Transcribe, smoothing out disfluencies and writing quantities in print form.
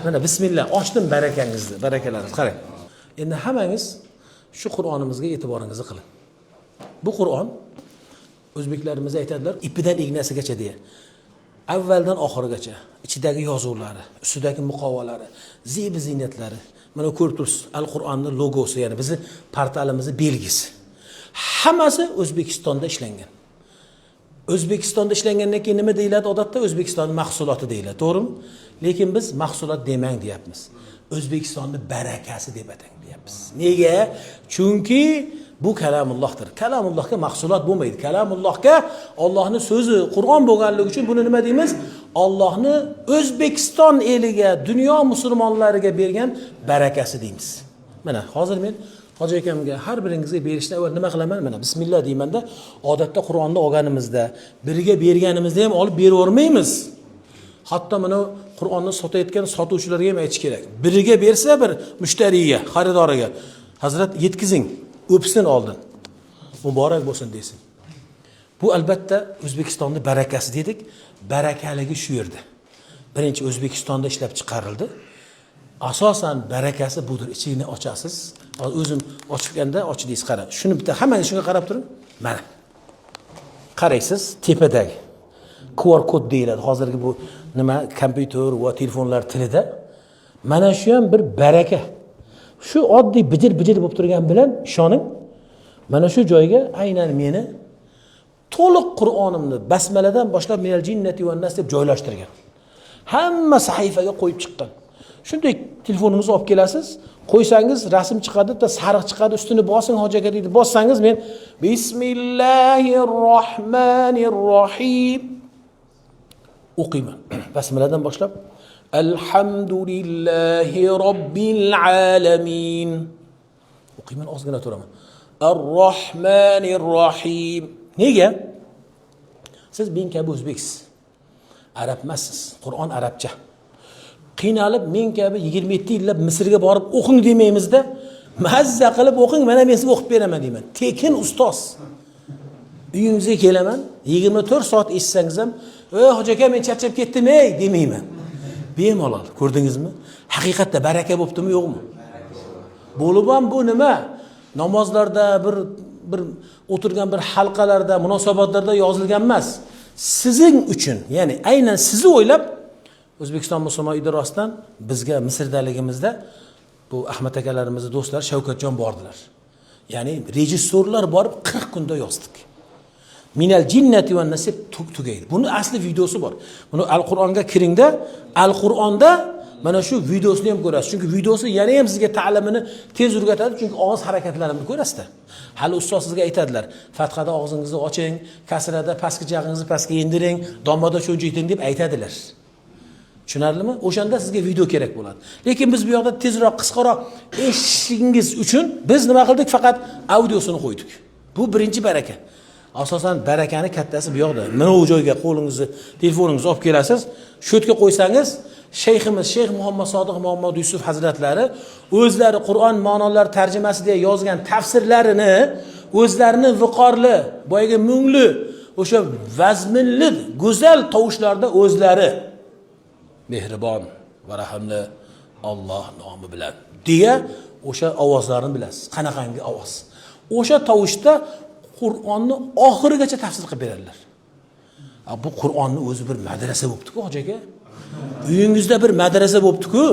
Mana bismillah ochdim barakangizni, barakalarni qarang. Endi hammangiz shu Qur'onimizga e'tiboringizni qiling. Bu Qur'on o'zbeklarimiz aytadilar, ipidan ignasigacha deya. Avvaldan oxirigacha ichidagi yozuvlari, ustidagi muqovalari, ziynatlari. Mana ko'rib tursiz, Al-Qur'onning logosi, ya'ni bizning portalimizning belgisi. Hammasi O'zbekistonda ishlangan. O'zbekistonda ishlangandan keyin nima deyiladi odatda? O'zbekiston mahsuloti deyiladi, to'g'rimi? Lekin biz mahsulot demang deyapmiz. O'zbekistonning barakasi deb atang deyapmiz. Nega? Chunki bu kalamullohdir. Kalamullohga mahsulot bo'lmaydi. Kalamullohga Allohning so'zi, Qur'on bo'lganligi uchun buni nima deymiz? Allohni O'zbekiston eliga, dunyo musulmonlariga bergan barakasi deymiz. Mana hozir men Hoji akamga har biringizga berishdan avval nima qilaman? Mana bismillah deymanda, odatda Qur'onni olganimizda, biriga berganimizda ham olib beravermaymiz. Hatto mana Qur'onni sotayotgan sotuvchilarga ham aytish kerak. Biriga bersa bir mushtariga, xaridoriga, Hazrat yetkizing, o'psin oldin. Muborak bo'lsin desin. Bu albatta O'zbekistonning barakasi dedik. Barakaligi shu yerda. Birinchi O'zbekistonda ishlab chiqarildi. Asosan barakasi budir. Ichini ochasiz. O'zim ochganda ochdingiz, qarang. Shuni bitta hammangiz shunga qarab turing. Mana. Qaraysiz, tepadagi QR kod deyiladi. Hozirgi bu nima kompyuter va telefonlar tilida. Mana shu ham bir baraka. Shu oddiy bijir bo'lib turgan bilan ishoning, mana shu joyga aynan meni to'liq Qur'onimni basmaladan boshlab minal jinnati wan nas deb joylashtirgan. Hamma sahifaga qo'yib chiqqan. Shunday telefoningizni olib kelasiz, qo'ysangiz rasm chiqadi, bitta sariq chiqadi, ustini bosing Hoji aka deydi. Bossangiz men Bismillahirrohmanirrohim o'qiyman. Basmaladan boshlab Alhamdulillahi robbil alamin o'qiyman, ozgina turaman. Ar-Rohmanir-Rohim. Nega? Siz men kabi o'zbeksiz. Arab emassiz. Qur'on arabcha. Qiynalib men kabi 27 yillab Misrga borib o'qing demaymizda, mazza qilib o'qing, mana men sizga o'qib beraman deyman. Tekin ustoz. Uyingizga kelaman, 24 soat eshitsangiz ham, "Ey hoji aka, men charchab ketdim-ey" demayman. Bemalol, ko'rdingizmi? Haqiqatda baraka bo'ptimi, yo'qmi? Bo'lib ham bu nima? Namozlarda bir o'tirgan bir halqalarda, munosabatlarda yozilgan emas. Sizing uchun, ya'ni aynan sizni o'ylab O'zbekiston musulmon idorasidan bizga Misrdaligimizda bu Ahmad akalarimizning do'stlari Shavkatjon bordilar. Ya'ni rejissyorlar borib 40 kunda yozdik. Minal jinnati wan nas tugaydi. Buni asli videosi bor. Buni Al-Qur'onga kiringda, Al-Qur'onda mana shu videosini ham ko'rasiz. Chunki videosi yana ham sizga ta'limini tez o'rgatadi, chunki og'iz harakatlarini ko'rasiz-da. Hali ustoz sizga aytadilar, Fathada og'zingizni oching, kasrada pastki jag'ingizni pastga yendiring, dommada cho'nchiting deb aytadilar. Tushunarlimi? O'shanda sizga video kerak bo'ladi. Lekin biz bu yoqda tezroq, qisqaroq eshitishingiz uchun biz nima qildik? Faqat audiosini qo'ydik. Bu birinchi baraka. Asosan barakani kattasi bu yoqda. Mana u joyga qo'lingizni, telefoningizni olib kelasiz, shu yerga qo'ysangiz, shayximiz Shayx Muhammad Sodiq Muhammad Yusuf hazratlari o'zlari Qur'on ma'nolari tarjimasida yozgan tafsirlarini o'zlarini viqorli, boyaga mungli, o'sha vazminli, go'zal tovushlarda o'zlari mehribon va rahimli Alloh nomi bilan deya o'sha ovozlarni bilasiz. Qanaqangi ovoz. O'sha tovushda Qur'onni oxirigacha tafsir qilib beradilar. Bu Qur'onni o'zi bir madrasa bo'pti-ku, hoji aka. Uyingizda bir madrasa bo'pti-ku.